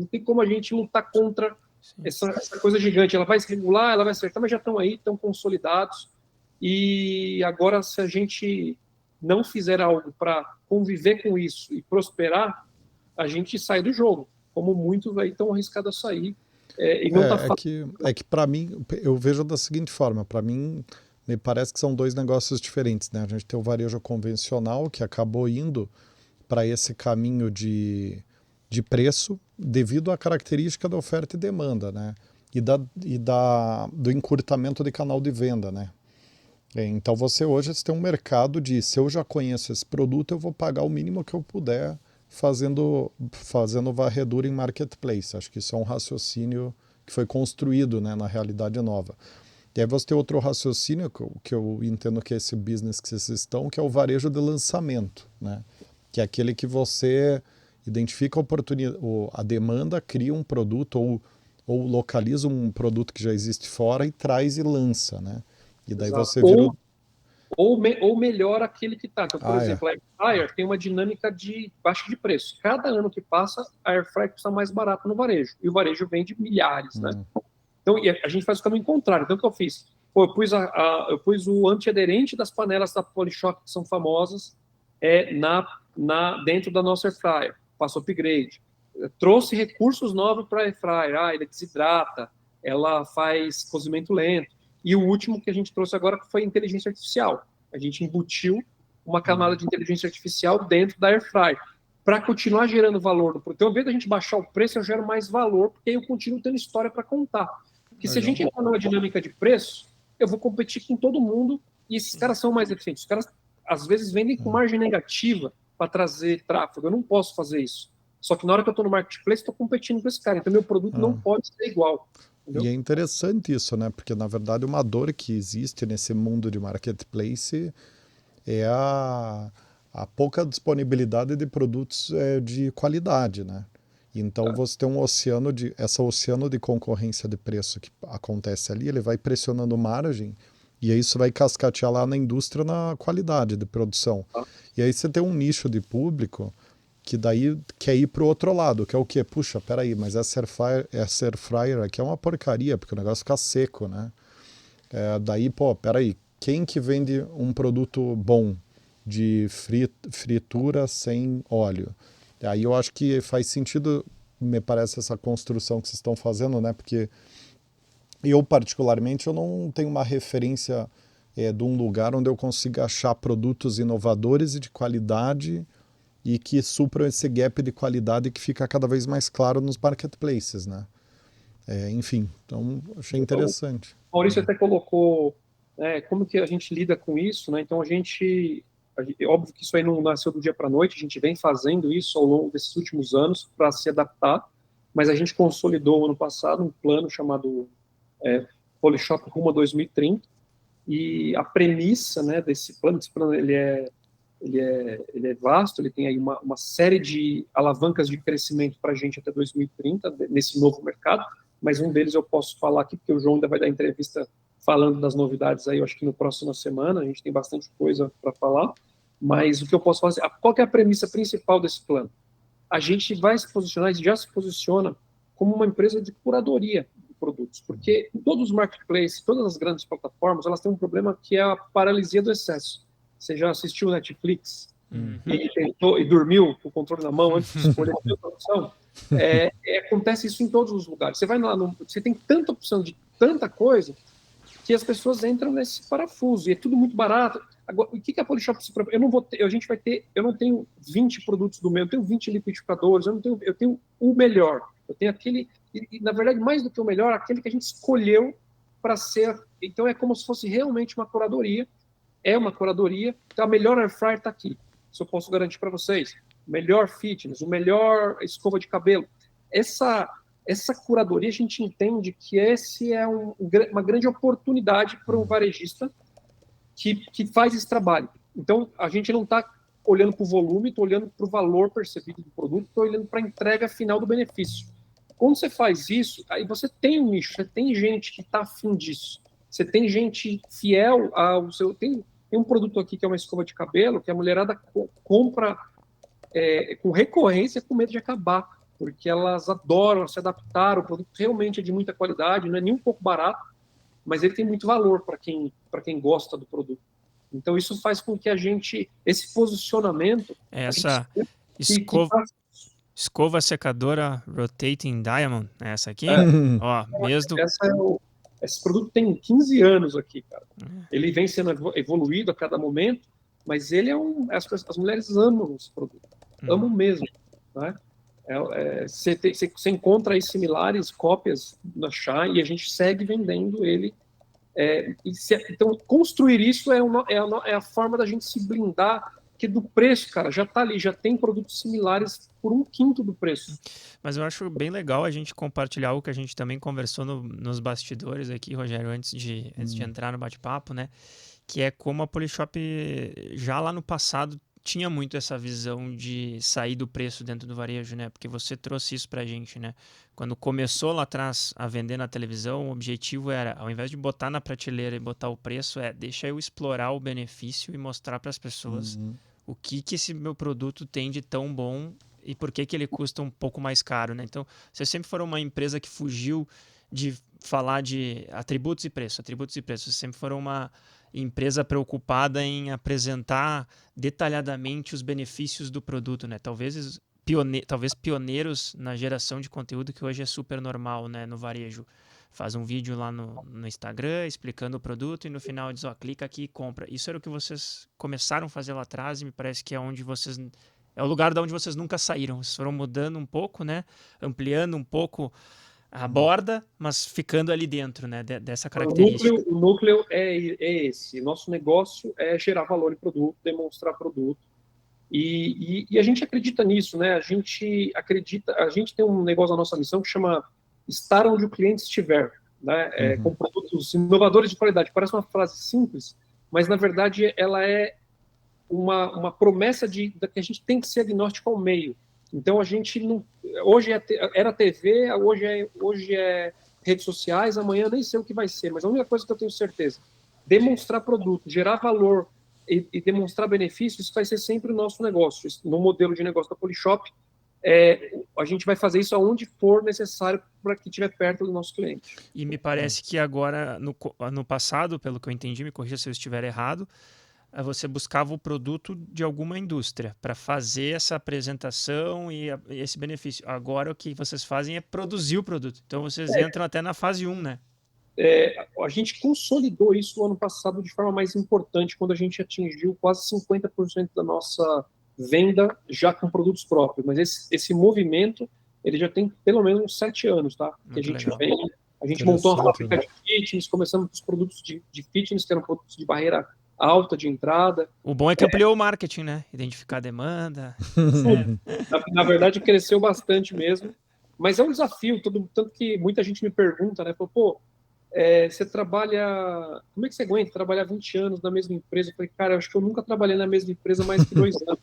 tem como a gente lutar contra essa coisa gigante. Ela vai se regular, ela vai acertar, mas já estão aí, estão consolidados. E agora, se a gente não fizer algo para conviver com isso e prosperar, a gente sai do jogo, como muitos aí estão arriscados a sair. E não tá que para mim, eu vejo da seguinte forma, para mim, me parece que são dois negócios diferentes, né? A gente tem o varejo convencional, que acabou indo para esse caminho de preço, devido à característica da oferta e demanda, né? Do encurtamento de canal de venda, né? Então você tem um mercado de, se eu já conheço esse produto, eu vou pagar o mínimo que eu puder fazendo varredura em marketplace. Acho que isso é um raciocínio que foi construído, né, na realidade nova. E aí você tem outro raciocínio, que eu entendo que é esse business que vocês estão, que é o varejo de lançamento, né? Que é aquele que você identifica a demanda, cria um produto ou localiza um produto que já existe fora e traz e lança, né? E daí Exato. você vira... Ou melhora aquele que está. Então, por Ah, exemplo, a Air Fryer tem uma dinâmica de baixa de preço. Cada ano que passa, a Air Fryer custa mais barato no varejo. E o varejo vende milhares, né? Então, e a gente faz o caminho contrário. Então, o que eu fiz? Pô, eu pus o antiaderente das panelas da Polishop, que são famosas, dentro da nossa Air Fryer. Faço upgrade. Eu trouxe recursos novos para a Air Fryer. Ele desidrata, ela faz cozimento lento. E o último que a gente trouxe agora foi inteligência artificial. A gente embutiu uma camada de inteligência artificial dentro da Air Fryer para continuar gerando valor no produto. Então, ao invés da gente baixar o preço, eu gero mais valor, porque aí eu continuo tendo história para contar. Porque se a gente entrar numa dinâmica de preço, eu vou competir com todo mundo e esses caras são mais eficientes. Os caras, às vezes, vendem com margem negativa para trazer tráfego. Eu não posso fazer isso. Só que na hora que eu estou no marketplace, estou competindo com esse cara. Então, meu produto não pode ser igual. Entendeu? E é interessante isso, né? Porque, na verdade, uma dor que existe nesse mundo de marketplace é a pouca disponibilidade de produtos de qualidade, né? Então, você tem esse oceano de concorrência de preço que acontece ali, ele vai pressionando margem e aí isso vai cascatear lá na indústria na qualidade de produção. E aí você tem um nicho de público que daí quer ir para o outro lado, que é o quê? Puxa, peraí, mas essa Air Fryer aqui é uma porcaria, porque o negócio fica seco, né? Daí, peraí, quem que vende um produto bom de fritura sem óleo? Aí eu acho que faz sentido, me parece, essa construção que vocês estão fazendo, né? Porque eu, particularmente, eu não tenho uma referência de um lugar onde eu consiga achar produtos inovadores e de qualidade e que supram esse gap de qualidade que fica cada vez mais claro nos marketplaces, né? Enfim, então achei interessante. O Maurício até colocou como que a gente lida com isso, né? Então óbvio que isso aí não nasceu do dia para a noite, a gente vem fazendo isso ao longo desses últimos anos para se adaptar, mas a gente consolidou ano passado um plano chamado Polishop Rumo a 2030, e a premissa, né, desse plano ele é vasto, ele tem aí uma série de alavancas de crescimento para a gente até 2030, nesse novo mercado, mas um deles eu posso falar aqui, porque o João ainda vai dar entrevista falando das novidades aí, eu acho que no próxima semana, a gente tem bastante coisa para falar, mas o que eu posso fazer, qual que é a premissa principal desse plano? A gente vai se posicionar, e já se posiciona, como uma empresa de curadoria de produtos, porque em todos os marketplaces, todas as grandes plataformas, elas têm um problema que é a paralisia do excesso. Você já assistiu Netflix e dormiu com o controle na mão antes de escolher a sua opção? Acontece isso em todos os lugares. Você vai lá, você tem tanta opção de tanta coisa que as pessoas entram nesse parafuso e é tudo muito barato. Agora, o que a Polishop se propõe? Eu não tenho 20 produtos do meu, eu tenho 20 liquidificadores, eu tenho o melhor. Eu tenho aquele, e na verdade, mais do que o melhor, aquele que a gente escolheu para ser. Então, é como se fosse realmente uma curadoria. É uma curadoria. Então, a melhor Air Fryer está aqui. Isso eu posso garantir para vocês. O melhor fitness, o melhor escova de cabelo. Essa curadoria, a gente entende que esse é uma grande oportunidade para um varejista que faz esse trabalho. Então, a gente não está olhando para o volume, estou olhando para o valor percebido do produto, estou olhando para a entrega final do benefício. Quando você faz isso, aí você tem um nicho, você tem gente que está afim disso. Você tem gente fiel ao seu... Tem um produto aqui que é uma escova de cabelo, que a mulherada compra com recorrência com medo de acabar, porque elas adoram se adaptar, o produto realmente é de muita qualidade, não é nem um pouco barato, mas ele tem muito valor para quem gosta do produto. Então, isso faz com que esse posicionamento, Essa que escova secadora Rotating Diamond, é essa aqui? Ó, mesmo... esse produto tem 15 anos aqui, cara. Ele vem sendo evoluído a cada momento, mas ele as mulheres amam esse produto. Amam mesmo, né? Você encontra aí similares, cópias na Shine, e a gente segue vendendo ele. Então, construir isso é a forma da gente se blindar, que do preço, cara, já tá ali, já tem produtos similares por 1/5 do preço. Mas eu acho bem legal a gente compartilhar algo que a gente também conversou nos bastidores aqui, Rogério, antes de entrar no bate-papo, né? Que é como a Polishop já lá no passado tinha muito essa visão de sair do preço dentro do varejo, né? Porque você trouxe isso pra gente, né? Quando começou lá atrás a vender na televisão, o objetivo era, ao invés de botar na prateleira e botar o preço, deixa eu explorar o benefício e mostrar para as pessoas o que esse meu produto tem de tão bom e por que ele custa um pouco mais caro, né? Então, vocês sempre foram uma empresa que fugiu de falar de atributos e preço. Vocês sempre foram uma empresa preocupada em apresentar detalhadamente os benefícios do produto, né? Talvez pioneiros na geração de conteúdo, que hoje é super normal, né, no varejo. Faz um vídeo lá no Instagram explicando o produto e no final diz, clica aqui e compra. Isso era o que vocês começaram a fazer lá atrás e me parece que é o lugar de onde vocês nunca saíram. Vocês foram mudando um pouco, né? Ampliando um pouco a borda, mas ficando ali dentro, né, dessa característica. O núcleo é esse. Nosso negócio é gerar valor em produto, demonstrar produto. E a gente acredita nisso, né? A gente tem um negócio na nossa missão que chama estar onde o cliente estiver, né? Com produtos inovadores de qualidade. Parece uma frase simples, mas na verdade ela é uma promessa de que a gente tem que ser agnóstico ao meio. Então a gente não, hoje era TV, hoje é redes sociais, amanhã nem sei o que vai ser, mas a única coisa que eu tenho certeza, demonstrar produto, gerar valor e demonstrar benefícios, isso vai ser sempre o nosso negócio. No modelo de negócio da Polishop, a gente vai fazer isso aonde for necessário para que estiver perto do nosso cliente. E me parece que agora, no passado, pelo que eu entendi, me corrija se eu estiver errado, você buscava o produto de alguma indústria para fazer essa apresentação e esse benefício. Agora o que vocês fazem é produzir o produto. Então vocês entram até na fase 1, né? A gente consolidou isso no ano passado de forma mais importante, quando a gente atingiu quase 50% da nossa venda já com produtos próprios. Mas esse movimento, ele já tem pelo menos uns 7 anos, tá? Que a gente vem, a gente montou uma fábrica de fitness, começamos com os produtos de fitness, que eram produtos de barreira alta de entrada. O bom é que ampliou o marketing, né? Identificar a demanda. Na verdade, cresceu bastante mesmo. Mas é um desafio, tanto que muita gente me pergunta, né? Pô, você trabalha... Como é que você aguenta trabalhar 20 anos na mesma empresa? Eu falei, cara, eu acho que eu nunca trabalhei na mesma empresa mais que 2 anos.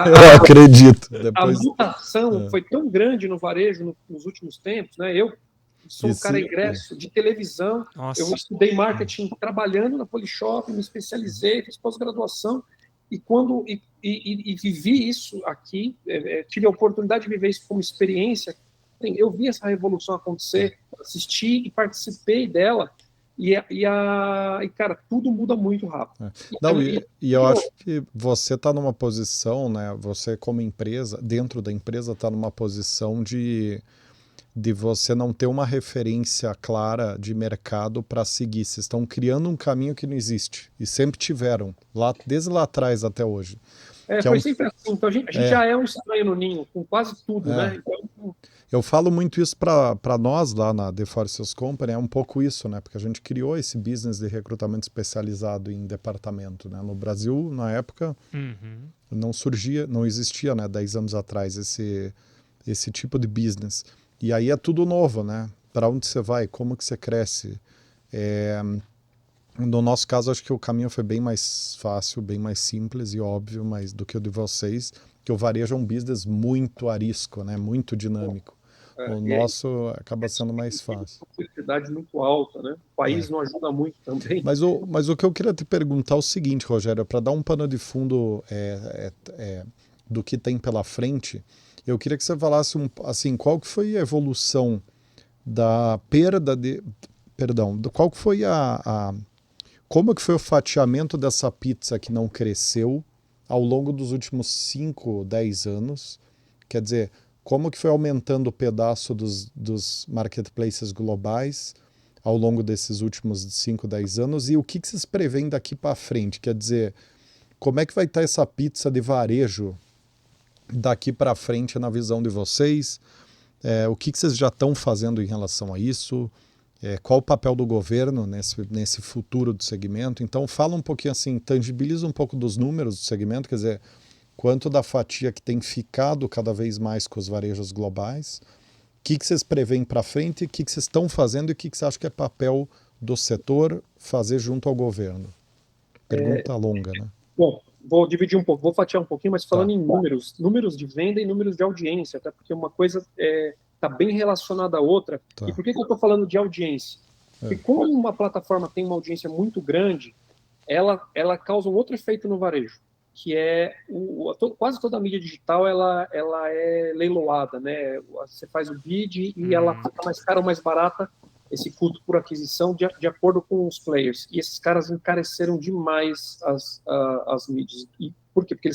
Eu acredito. A mutação foi tão grande no varejo nos últimos tempos, né? Eu sou um cara egresso de televisão. Nossa. Eu estudei marketing trabalhando na Polishop, me especializei, fiz pós-graduação e vivi isso aqui, tive a oportunidade de viver isso como experiência. Eu vi essa revolução acontecer, assisti e participei dela, e cara, tudo muda muito rápido. Eu acho que você está numa posição, né? Você como empresa, dentro da empresa, está numa posição de você não ter uma referência clara de mercado para seguir. Vocês estão criando um caminho que não existe. E sempre tiveram, desde lá atrás até hoje. Foi sempre assim. Então a gente já é um estranho no ninho, com quase tudo, né? Então, eu falo muito isso para nós lá na The Forces Company, é um pouco isso, né? Porque a gente criou esse business de recrutamento especializado em departamento, né? No Brasil, na época, não existia, né? 10 anos atrás, esse tipo de business. E aí é tudo novo, né? Para onde você vai? Como que você cresce? No nosso caso, acho que o caminho foi bem mais fácil, bem mais simples e óbvio, mas do que o de vocês, que o varejo é um business muito arisco, né? Muito dinâmico. O nosso acaba sendo mais fácil. Uma possibilidade muito alta, né? O país não ajuda muito também. Mas o que eu queria te perguntar é o seguinte, Rogério, para dar um pano de fundo do que tem pela frente, eu queria que você falasse assim, qual que foi a evolução da perda de... Perdão, qual que foi como que foi o fatiamento dessa pizza que não cresceu ao longo dos últimos 5, 10 anos? Quer dizer, como que foi aumentando o pedaço dos marketplaces globais ao longo desses últimos 5, 10 anos? E o que vocês preveem daqui para frente? Quer dizer, como é que vai estar essa pizza de varejo daqui para frente na visão de vocês? O que vocês já estão fazendo em relação a isso? Qual o papel do governo nesse futuro do segmento? Então fala um pouquinho assim, tangibiliza um pouco dos números do segmento, quer dizer, quanto da fatia que tem ficado cada vez mais com os varejos globais, o que vocês preveem para frente, o que vocês estão fazendo e o que você acha que é papel do setor fazer junto ao governo? Pergunta longa, né? Bom, vou dividir um pouco, vou fatiar um pouquinho, mas falando Tá. em números de venda e números de audiência, até porque uma coisa está bem relacionada à outra. Tá. E por que eu estou falando de audiência? Porque como uma plataforma tem uma audiência muito grande, ela causa um outro efeito no varejo, que é quase toda a mídia digital ela é leiloada, né? Você faz o bid e ela fica mais cara ou mais barata, esse custo por aquisição, de acordo com os players. E esses caras encareceram demais as mídias. E por quê? Porque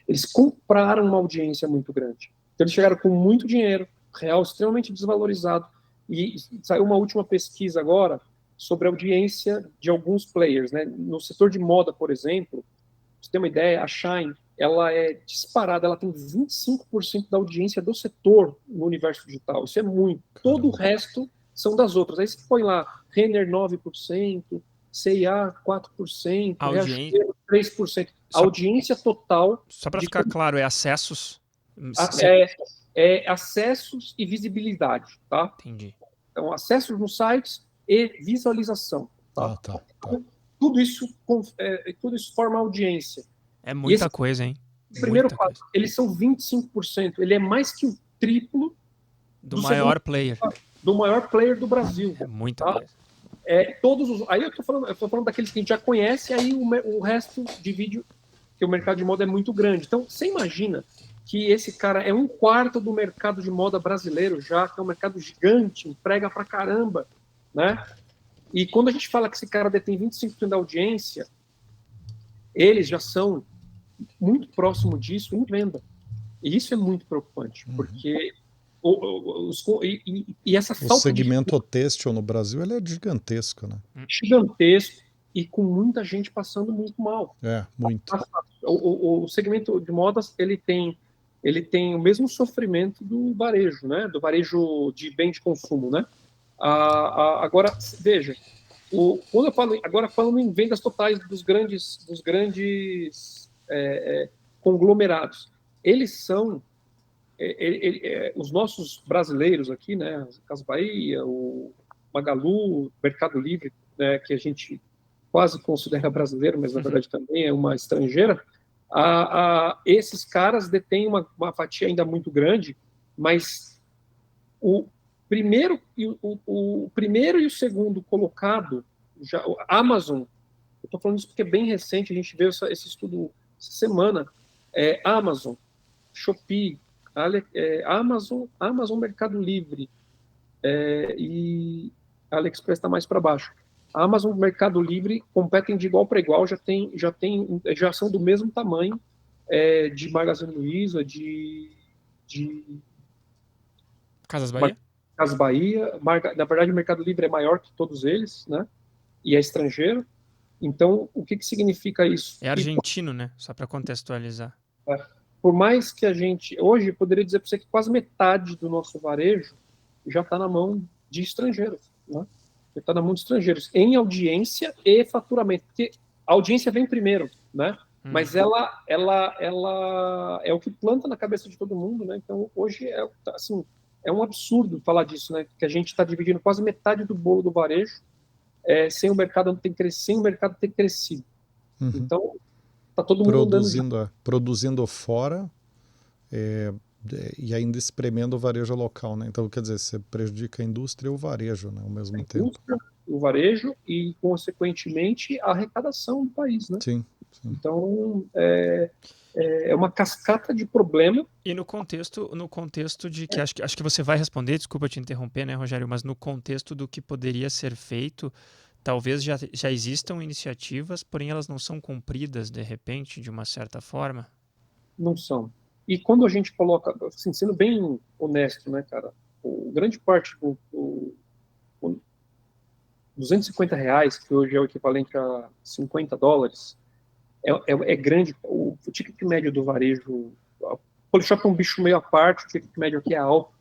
eles compraram uma audiência muito grande. Então, eles chegaram com muito dinheiro, real extremamente desvalorizado. E saiu uma última pesquisa agora sobre a audiência de alguns players, né? No setor de moda, por exemplo, pra você ter uma ideia, a Shein, ela é disparada, ela tem 25% da audiência do setor no universo digital. Isso é muito. Todo o resto são das outras. Aí você põe lá Renner 9%, C&A 4%, Riachuelo 3%. A audiência total... Só para ficar claro, é acessos? Acessos e visibilidade, tá? Entendi. Então, acessos nos sites e visualização. Tá? Tá. Tudo isso forma audiência. É muita coisa, hein? Primeiro passo, eles são 25%. Ele é mais que o triplo do maior player. Do maior player do Brasil. É muita coisa. Aí eu tô falando daqueles que a gente já conhece, aí o resto de vídeo, que o mercado de moda é muito grande. Então, você imagina que esse cara é 1/4 do mercado de moda brasileiro já, que é um mercado gigante, emprega pra caramba, né? E quando a gente fala que esse cara detém 25% da audiência, eles já são muito próximo disso em venda. E isso é muito preocupante, porque essa falta o segmento têxtil no Brasil ele é gigantesco, né? Gigantesco e com muita gente passando muito mal. Muito. O segmento de modas ele tem o mesmo sofrimento do varejo, né? Do varejo de bem de consumo, né? Agora veja, quando eu falo agora falando em vendas totais dos grandes conglomerados, eles são os nossos brasileiros aqui, né, Casas Bahia, o Magalu, Mercado Livre, né, que a gente quase considera brasileiro, mas na verdade também é uma estrangeira, esses caras detêm uma fatia ainda muito grande, mas o primeiro e o segundo colocado, a Amazon, eu estou falando isso porque é bem recente, a gente viu esse estudo essa semana, Amazon, Shopee, Amazon Mercado Livre e AliExpress está mais para baixo. A Amazon e o Mercado Livre competem de igual para igual, já são do mesmo tamanho de Magazine Luiza, de Casas Bahia? Casas Bahia. Na verdade, o Mercado Livre é maior que todos eles, né? E é estrangeiro. Então, o que significa isso? É argentino, né? Só para contextualizar. Por mais que a gente... Hoje, eu poderia dizer para você que quase metade do nosso varejo já está na mão de estrangeiros, né? Está na mão de estrangeiros, em audiência e faturamento. Porque a audiência vem primeiro, né? Mas ela é o que planta na cabeça de todo mundo, né? Então, hoje, é um absurdo falar disso, né? Que a gente está dividindo quase metade do bolo do varejo sem o mercado ter crescido. Então, está todo mundo produzindo fora e ainda espremendo o varejo local, né? Então, quer dizer, você prejudica a indústria e o varejo, né, ao mesmo tempo. O varejo e, consequentemente, a arrecadação do país, né? Sim. Então, é uma cascata de problema. E no contexto de que acho que você vai responder, desculpa te interromper, né, Rogério, mas no contexto do que poderia ser feito, talvez já existam iniciativas, porém elas não são cumpridas de repente, de uma certa forma? Não são. E quando a gente coloca, assim, sendo bem honesto, né, cara, grande parte o R$ 250, que hoje é o equivalente a $50, é grande. O ticket médio do varejo, o Polishop é um bicho meio à parte, o ticket médio aqui é alto,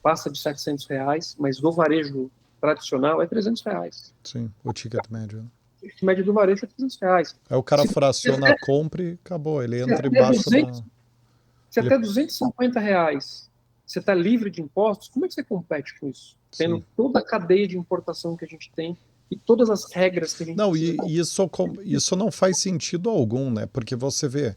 passa de R$ 700, mas do varejo tradicional é R$ 300. Sim, o ticket médio. O ticket médio do varejo é R$ 300. Aí o cara Se, fraciona a compra e acabou. Ele se entra até embaixo 200, da. se Ele... até R$ 250 você está livre de impostos, como é que você compete com isso? Tendo Sim. toda a cadeia de importação que a gente tem e todas as regras que a gente Não, precisa. e isso não faz sentido algum, né? Porque você vê,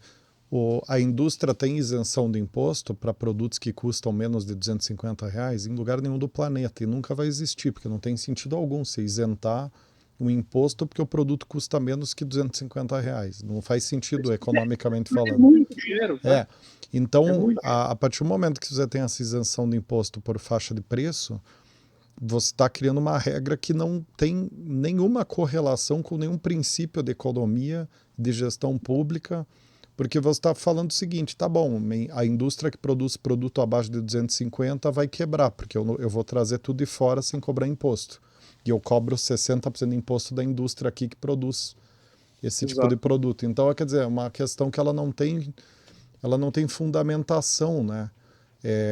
a indústria tem isenção de imposto para produtos que custam menos de R$ 250 em lugar nenhum do planeta. E nunca vai existir, porque não tem sentido algum você isentar um imposto porque o produto custa menos que R$ 250. Não faz sentido economicamente É falando. muito dinheiro, tá? É. Então, muito a partir do momento que você tem essa isenção de imposto por faixa de preço, você está criando uma regra que não tem nenhuma correlação com nenhum princípio de economia, de gestão pública, porque você está falando o seguinte, tá bom, a indústria que produz produto abaixo de 250 vai quebrar, porque eu vou trazer tudo de fora sem cobrar imposto. E eu cobro 60% de imposto da indústria aqui que produz esse tipo de Exato. produto. Então, quer dizer, é uma questão que ela não tem fundamentação, né?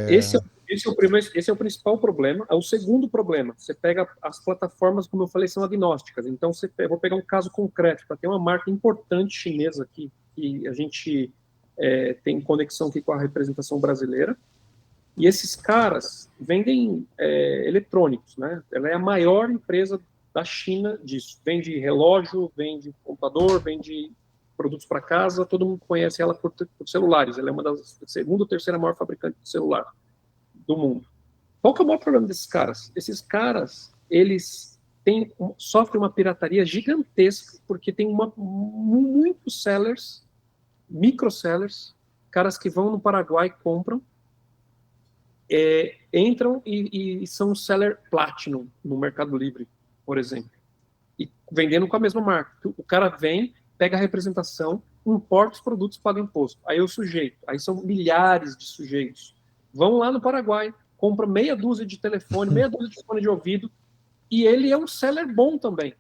Esse é o principal problema. O segundo problema, você pega as plataformas, como eu falei, são agnósticas. Então, eu vou pegar um caso concreto, tá? Tem uma marca importante chinesa aqui, que a gente tem conexão aqui com a representação brasileira, e esses caras vendem eletrônicos, né? Ela é a maior empresa da China disso. Vende relógio, vende computador, vende produtos para casa, todo mundo conhece ela por celulares. Ela é uma das segunda ou terceira maior fabricante de celular do mundo. Qual que é o maior problema desses caras? Esses caras, eles sofrem uma pirataria gigantesca, porque tem muitos sellers, micro sellers, caras que vão no Paraguai, compram, entram e são seller platinum no Mercado Livre, por exemplo, e vendendo com a mesma marca. O cara vem, pega a representação, importa os produtos, paga imposto. Aí o sujeito, aí são milhares de sujeitos, vão lá no Paraguai, compra meia dúzia de telefone, meia dúzia de fone de ouvido, e ele é um seller bom também.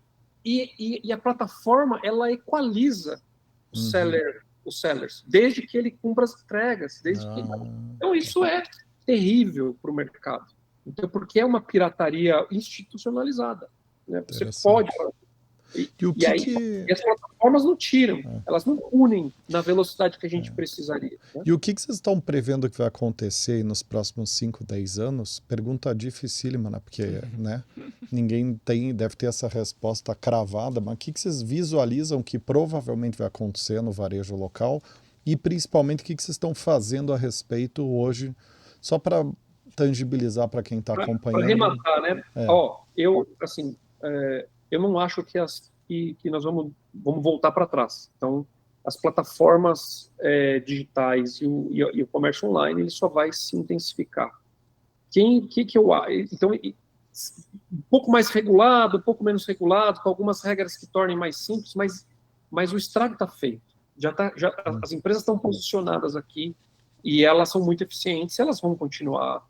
E a plataforma, ela equaliza os sellers, desde que ele cumpra as entregas, Então isso é terrível para o mercado. Então, porque é uma pirataria institucionalizada, né? Você pode... E aí, as plataformas não tiram, elas não unem na velocidade que a gente precisaria. Né? E o que vocês estão prevendo que vai acontecer nos próximos 5, 10 anos? Pergunta dificílima, né? Porque ninguém deve ter essa resposta cravada, mas o que vocês visualizam que provavelmente vai acontecer no varejo local e principalmente o que vocês estão fazendo a respeito hoje, só para tangibilizar para quem está acompanhando? Para arrematar, né? Eu não acho que nós vamos voltar para trás. Então, as plataformas digitais e o comércio online, ele só vai se intensificar. Então, um pouco mais regulado, um pouco menos regulado, com algumas regras que tornem mais simples, mas o estrago está feito. As empresas estão posicionadas aqui e elas são muito eficientes, elas vão continuar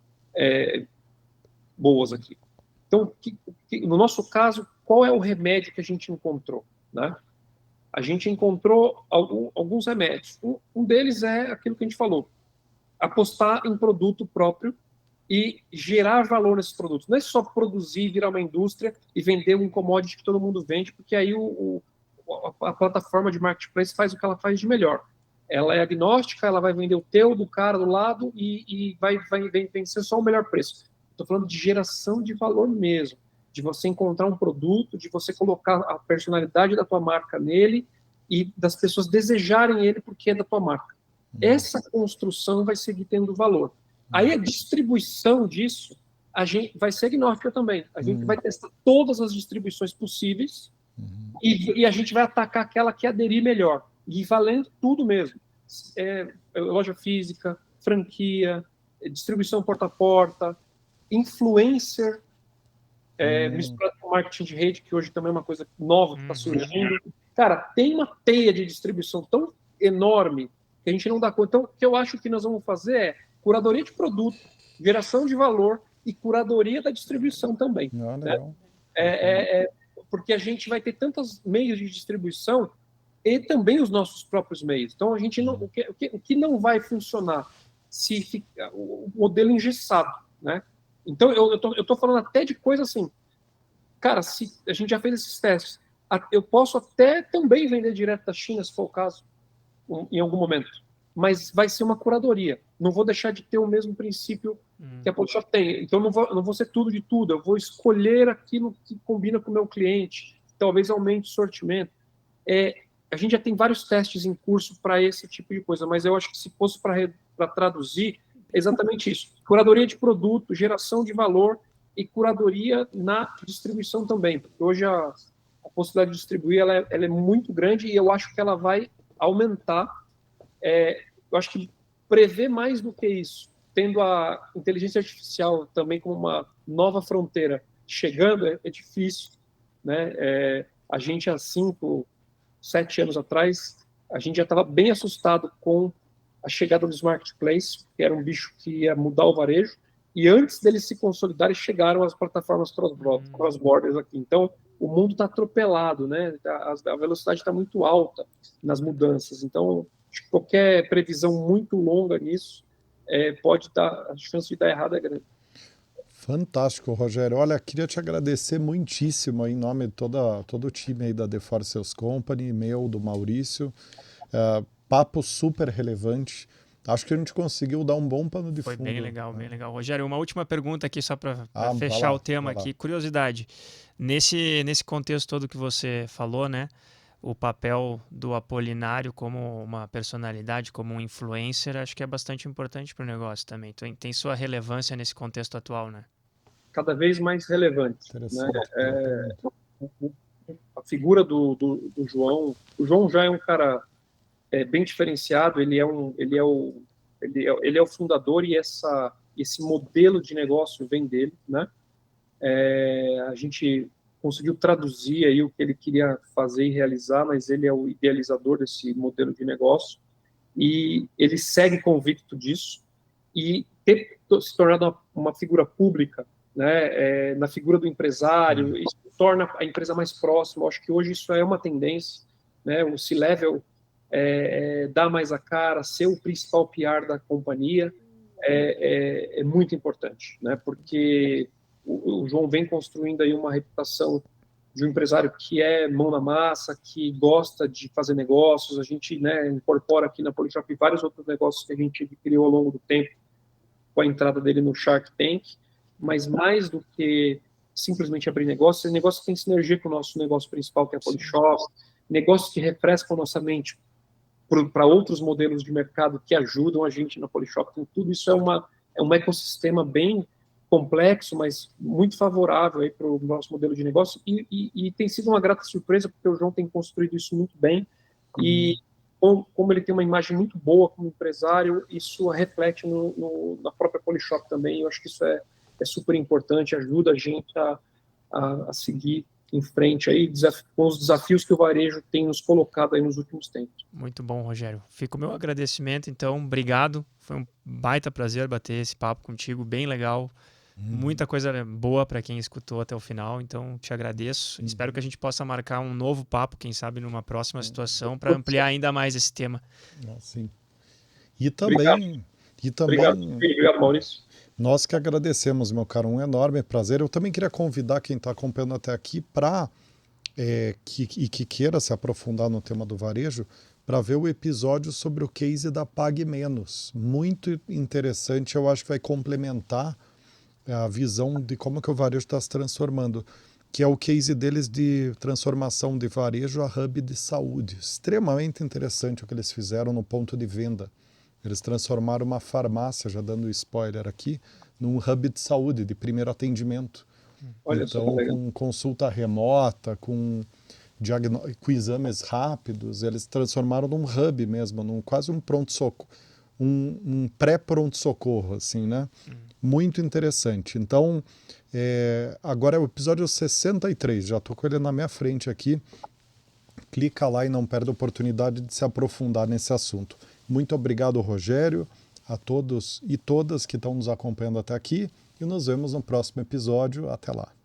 boas aqui. Então, no nosso caso, qual é o remédio que a gente encontrou? Né? A gente encontrou alguns remédios. Um deles é aquilo que a gente falou, apostar em produto próprio e gerar valor nesses produtos. Não é só produzir, virar uma indústria e vender um commodity que todo mundo vende, porque aí a plataforma de marketplace faz o que ela faz de melhor. Ela é agnóstica, ela vai vender o teu, do cara do lado e vai vencer só o melhor preço. Estou falando de geração de valor mesmo, de você encontrar um produto, de você colocar a personalidade da tua marca nele e das pessoas desejarem ele porque é da tua marca. Essa construção vai seguir tendo valor. Aí a distribuição disso, a gente vai ser agnóstica também. A gente vai testar todas as distribuições possíveis e a gente vai atacar aquela que aderir melhor. E valendo tudo mesmo. Loja física, franquia, distribuição porta a porta, influencer, misturado com marketing de rede, que hoje também é uma coisa nova que está surgindo. Cara, tem uma teia de distribuição tão enorme que a gente não dá conta. Então, o que eu acho que nós vamos fazer é curadoria de produto, geração de valor e curadoria da distribuição também. Legal. Porque a gente vai ter tantos meios de distribuição e também os nossos próprios meios. Então, a gente não, o que não vai funcionar se fica o modelo engessado, né? Então, eu tô falando até de coisa assim, cara, se a gente já fez esses testes, eu posso até também vender direto da China, se for o caso, em algum momento, mas vai ser uma curadoria. Não vou deixar de ter o mesmo princípio que a Polishop tem. Então, não vou ser tudo de tudo. Eu vou escolher aquilo que combina com o meu cliente. Talvez aumente o sortimento. A gente já tem vários testes em curso para esse tipo de coisa, mas eu acho que se fosse para traduzir, é exatamente isso. Curadoria de produto, geração de valor e curadoria na distribuição também. Porque hoje a possibilidade de distribuir ela é muito grande e eu acho que ela vai aumentar. Eu acho que prever mais do que isso, tendo a inteligência artificial também como uma nova fronteira chegando, é difícil, né? A gente há 5, 7 anos atrás, a gente já estava bem assustado com a chegada dos marketplaces, que era um bicho que ia mudar o varejo, e antes deles se consolidarem, chegaram as plataformas cross-borders aqui. Então, o mundo está atropelado, né? A velocidade está muito alta nas mudanças. Então, acho que qualquer previsão muito longa nisso pode dar, a chance de dar errado é grande. Fantástico, Rogério. Olha, queria te agradecer muitíssimo em nome de todo o time aí da The Force Sales Company, meu, do Maurício. Papo super relevante. Acho que a gente conseguiu dar um bom pano de fundo. Foi bem legal, bem legal. Rogério, uma última pergunta aqui só para vai fechar lá, o tema vai lá. aqui. Curiosidade, nesse contexto todo que você falou, né? O papel do Apolinário como uma personalidade, como um influencer, acho que é bastante importante para o negócio também. Tem sua relevância nesse contexto atual, né? Cada vez mais relevante. Interessante. Né? A figura do João, o João já é um cara bem diferenciado, ele é o fundador e esse modelo de negócio vem dele, né? A gente conseguiu traduzir aí o que ele queria fazer e realizar, mas ele é o idealizador desse modelo de negócio e ele segue convicto disso e ter se tornado uma figura pública, né, na figura do empresário, isso torna a empresa mais próxima. Eu acho que hoje isso é uma tendência, né? O C-Level dar mais a cara, ser o principal PR da companhia é muito importante, né? Porque o João vem construindo aí uma reputação de um empresário que é mão na massa, que gosta de fazer negócios. A gente, né, incorpora aqui na Polishop vários outros negócios que a gente criou ao longo do tempo com a entrada dele no Shark Tank, mas mais do que simplesmente abrir negócio, esse negócio tem sinergia com o nosso negócio principal, que é a Polishop, negócios que refrescam a nossa mente para outros modelos de mercado que ajudam a gente na Polishop. Então, tudo isso é um ecossistema bem complexo, mas muito favorável para o nosso modelo de negócio e tem sido uma grata surpresa, porque o João tem construído isso muito bem e como ele tem uma imagem muito boa como empresário, isso reflete na própria Polishop também. Eu acho que isso é super importante, ajuda a gente a seguir em frente aí com os desafios que o varejo tem nos colocado aí nos últimos tempos. Muito bom, Rogério. Fica o meu agradecimento, então, obrigado. Foi um baita prazer bater esse papo contigo, bem legal. Muita coisa boa para quem escutou até o final, então te agradeço. Espero que a gente possa marcar um novo papo, quem sabe numa próxima situação, para ampliar ainda mais esse tema. Sim. E também, Obrigado, Maurício. Nós que agradecemos, meu caro, um enorme prazer. Eu também queria convidar quem está acompanhando até aqui para que queira se aprofundar no tema do varejo, para ver o episódio sobre o case da Pague Menos. Muito interessante, eu acho que vai complementar a visão de como que o varejo está se transformando, que é o case deles de transformação de varejo a hub de saúde. Extremamente interessante o que eles fizeram no ponto de venda. Eles transformaram uma farmácia, já dando spoiler aqui, num hub de saúde, de primeiro atendimento. Olha, então, com consulta remota, com exames rápidos, eles transformaram num hub mesmo, quase um pronto-socorro. um pré-pronto-socorro, assim, né? Muito interessante. Então, agora é o episódio 63, já estou com ele na minha frente aqui. Clica lá e não perde a oportunidade de se aprofundar nesse assunto. Muito obrigado, Rogério, a todos e todas que estão nos acompanhando até aqui, e nos vemos no próximo episódio. Até lá.